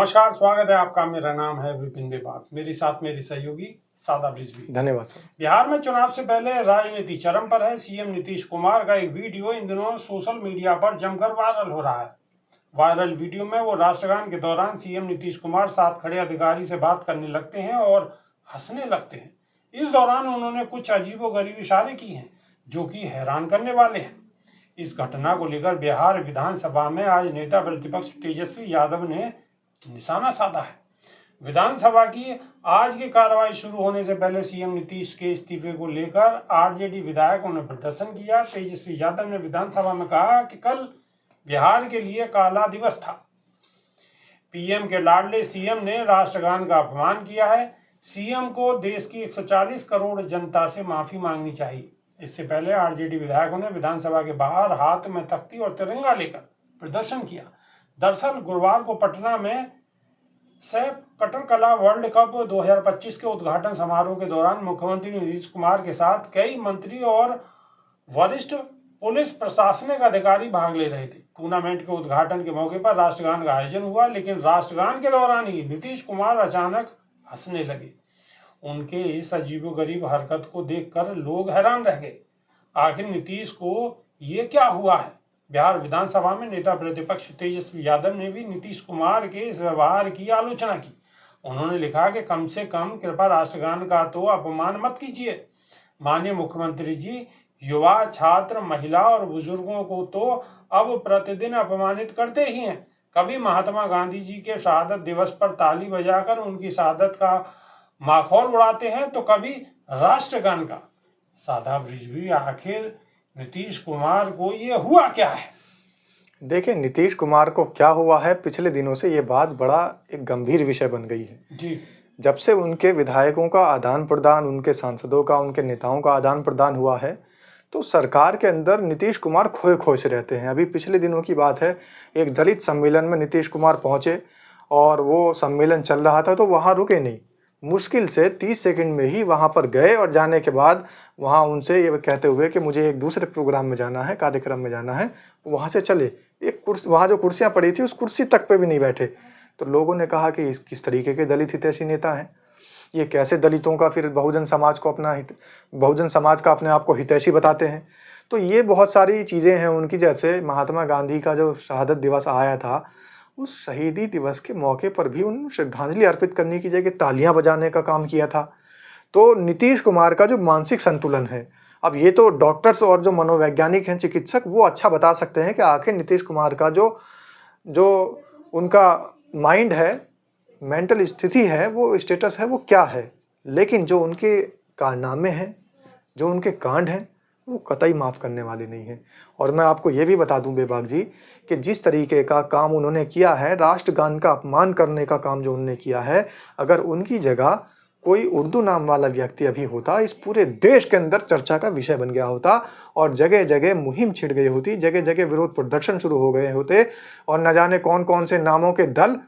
नमस्कार, स्वागत है आपका। मेरा नाम है विपिन बेबाक। मेरे साथ मेरे सहयोगी सादा रिजवी। धन्यवाद सर। बिहार में चुनाव से पहले राजनीति चरम पर है। सीएम नीतीश कुमार का एक वीडियो इन दिनों सोशल मीडिया पर जमकर वायरल हो रहा है। वायरल वीडियो में वो राष्ट्रगान के दौरान सीएम नीतीश कुमार साथ खड़े अधिकारी से बात करने लगते हैं और हंसने लगते हैं। इस दौरान उन्होंने कुछ अजीबोगरीब इशारे किए हैं जो कि हैरान करने वाले हैं। इस घटना को लेकर बिहार विधानसभा में आज नेता प्रतिपक्ष तेजस्वी यादव ने निशाना साधा है। विधानसभा की आज की कार्रवाई शुरू होने से पहले सीएम नीतीश के इस्तीफे को लेकर आरजेडी विधायकों ने प्रदर्शन किया। तेजस्वी यादव ने विधानसभा में कहा कि कल बिहार के लिए काला दिवस था। पीएम के लाडले सीएम ने राष्ट्रगान का अपमान किया है। सीएम को देश की 140 करोड़ जनता से माफी मांगनी चाहिए। इससे पहले आरजेडी विधायकों ने विधानसभा के बाहर हाथ में तख्ती और तिरंगा लेकर प्रदर्शन किया। दरअसल गुरुवार को पटना में सैफ कटरकला वर्ल्ड कप 2025 के उद्घाटन समारोह के दौरान मुख्यमंत्री नीतीश कुमार के साथ कई मंत्री और वरिष्ठ पुलिस प्रशासनिक अधिकारी भाग ले रहे थे। टूर्नामेंट के उद्घाटन के मौके पर राष्ट्रगान का आयोजन हुआ, लेकिन राष्ट्रगान के दौरान ही नीतीश कुमार अचानक हंसने लगे। उनके इस अजीबोगरीब हरकत को देखकर लोग हैरान रह गए। आखिर नीतीश को ये क्या हुआ है? बिहार विधानसभा में नेता प्रतिपक्ष तेजस्वी यादव ने भी नीतीश कुमार के इस व्यवहार की आलोचना की। उन्होंने लिखा कि कम से कम कृपया राष्ट्रगान का तो अपमान मत कीजिए। माननीय मुख्यमंत्री जी, युवा, छात्र, महिला और बुजुर्गों को तो अब प्रतिदिन अपमानित करते ही हैं। कभी महात्मा गांधी जी के शहादत दिवस पर ताली बजाकर उनकी शहादत का माखौल उड़ाते हैं, तो कभी राष्ट्रगान का। सादा रिजवी, आखिर नीतीश कुमार को ये हुआ क्या है? देखिए, नीतीश कुमार को क्या हुआ है, पिछले दिनों से ये बात बड़ा एक गंभीर विषय बन गई है जी। जब से उनके विधायकों का आदान प्रदान, उनके सांसदों का, उनके नेताओं का आदान प्रदान हुआ है, तो सरकार के अंदर नीतीश कुमार खोए खोए से रहते हैं। अभी पिछले दिनों की बात है, एक दलित सम्मेलन में नीतीश कुमार पहुंचे और वो सम्मेलन चल रहा था तो वहाँ रुके नहीं। मुश्किल से 30 सेकंड में ही वहाँ पर गए और जाने के बाद वहाँ उनसे ये कहते हुए कि मुझे एक दूसरे प्रोग्राम में जाना है, कार्यक्रम में जाना है, वहाँ से चले। एक कुर्सी, वहाँ जो कुर्सियाँ पड़ी थी उस कुर्सी तक पे भी नहीं बैठे। तो लोगों ने कहा कि किस तरीके के दलित हितैषी नेता हैं, ये कैसे दलितों का फिर बहुजन समाज का अपने आप को हितैषी बताते हैं। तो ये बहुत सारी चीज़ें हैं उनकी। जैसे महात्मा गांधी का जो शहादत दिवस आया था, उस शहीदी दिवस के मौके पर भी उन्होंने श्रद्धांजलि अर्पित करने की जगह तालियां बजाने का काम किया था। तो नीतीश कुमार का जो मानसिक संतुलन है, अब ये तो डॉक्टर्स और जो मनोवैज्ञानिक हैं, चिकित्सक, वो अच्छा बता सकते हैं कि आखिर नीतीश कुमार का जो उनका माइंड है, मेंटल स्थिति है, वो स्टेटस है, वो क्या है। लेकिन जो उनके कारनामे हैं, जो उनके कांड हैं, वो कतई माफ़ करने वाले नहीं हैं। और मैं आपको ये भी बता दूं बेबाक जी कि जिस तरीके का काम उन्होंने किया है, राष्ट्रगान का अपमान करने का काम जो उन्होंने किया है, अगर उनकी जगह कोई उर्दू नाम वाला व्यक्ति अभी होता, इस पूरे देश के अंदर चर्चा का विषय बन गया होता और जगह जगह मुहिम छिड़ गई होती, जगह जगह विरोध प्रदर्शन शुरू हो गए होते और न जाने कौन कौन से नामों के दल,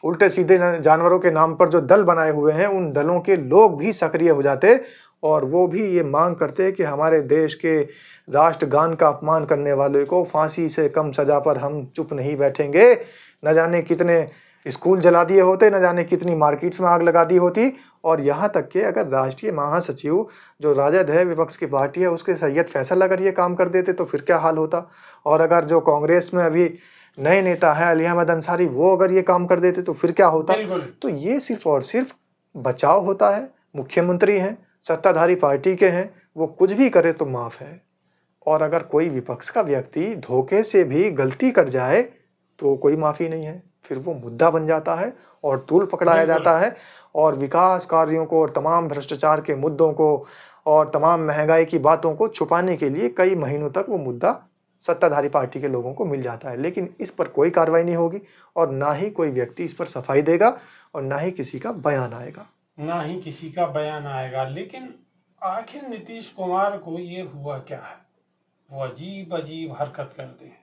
उल्टे सीधे जानवरों के नाम पर जो दल बनाए हुए हैं, उन दलों के लोग भी सक्रिय हो जाते और वो भी ये मांग करते कि हमारे देश के राष्ट्रगान का अपमान करने वाले को फांसी से कम सजा पर हम चुप नहीं बैठेंगे। न जाने कितने स्कूल जला दिए होते, न जाने कितनी मार्केट्स में आग लगा दी होती। और यहाँ तक कि अगर राष्ट्रीय महासचिव जो राजद है, विपक्ष की पार्टी है, उसके सैयद फैसल अगर ये काम कर देते तो फिर क्या हाल होता। और अगर जो कांग्रेस में अभी नए नेता हैं अली अहमद अंसारी, वो अगर ये काम कर देते तो फिर क्या होता। तो ये सिर्फ और सिर्फ बचाव होता है। मुख्यमंत्री हैं, सत्ताधारी पार्टी के हैं, वो कुछ भी करे तो माफ़ है। और अगर कोई विपक्ष का व्यक्ति धोखे से भी गलती कर जाए तो कोई माफ़ी नहीं है, फिर वो मुद्दा बन जाता है और तूल पकड़ाया जाता है। और विकास कार्यों को और तमाम भ्रष्टाचार के मुद्दों को और तमाम महंगाई की बातों को छुपाने के लिए कई महीनों तक वो मुद्दा सत्ताधारी पार्टी के लोगों को मिल जाता है। लेकिन इस पर कोई कार्रवाई नहीं होगी और ना ही कोई व्यक्ति इस पर सफाई देगा और ना ही किसी का बयान आएगा। लेकिन आखिर नीतीश कुमार को ये हुआ क्या है? वो अजीब अजीब हरकत करते हैं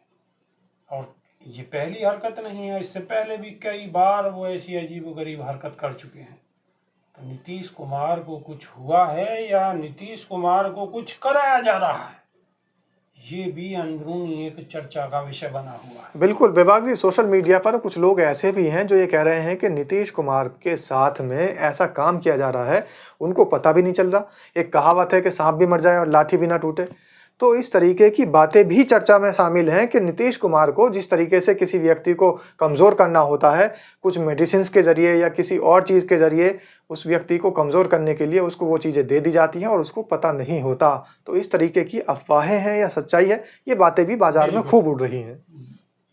और ये पहली हरकत नहीं है, इससे पहले भी कई बार वो ऐसी अजीबोगरीब हरकत कर चुके हैं। तो नीतीश कुमार को कुछ हुआ है या नीतीश कुमार को कुछ कराया जा रहा है, ये भी अंदरूनी एक चर्चा का विषय बना हुआ है। बिल्कुल विभाग जी, सोशल मीडिया पर कुछ लोग ऐसे भी हैं जो ये कह रहे हैं कि नीतीश कुमार के साथ में ऐसा काम किया जा रहा है, उनको पता भी नहीं चल रहा। एक कहावत है कि सांप भी मर जाए और लाठी भी ना टूटे। तो इस तरीके की बातें भी चर्चा में शामिल हैं कि नीतीश कुमार को जिस तरीके से किसी व्यक्ति को कमज़ोर करना होता है, कुछ मेडिसिन्स के ज़रिए या किसी और चीज़ के ज़रिए उस व्यक्ति को कमज़ोर करने के लिए उसको वो चीज़ें दे दी जाती हैं और उसको पता नहीं होता। तो इस तरीके की अफ़वाहें हैं या सच्चाई है, ये बातें भी बाज़ार में बिल्कुल। खूब उड़ रही हैं।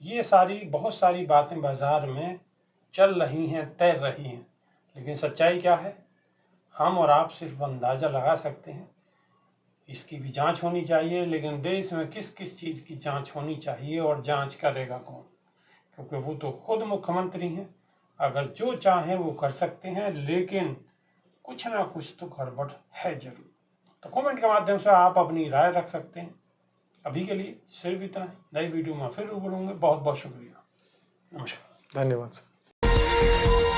ये बहुत सारी बातें बाजार में चल रही हैं, तैर रही हैं, लेकिन सच्चाई क्या है हम और आप सिर्फ अंदाज़ा लगा सकते हैं। इसकी भी जांच होनी चाहिए, लेकिन देश में किस किस चीज़ की जांच होनी चाहिए और जांच करेगा कौन? क्योंकि वो तो खुद मुख्यमंत्री हैं, अगर जो चाहें वो कर सकते हैं, लेकिन कुछ ना कुछ तो गड़बड़ है जरूर। तो कमेंट के माध्यम से आप अपनी राय रख सकते हैं। अभी के लिए सिर्फ इतना ही। नई वीडियो में फिर रूबरू होंगे। बहुत बहुत शुक्रिया। नमस्कार। धन्यवाद।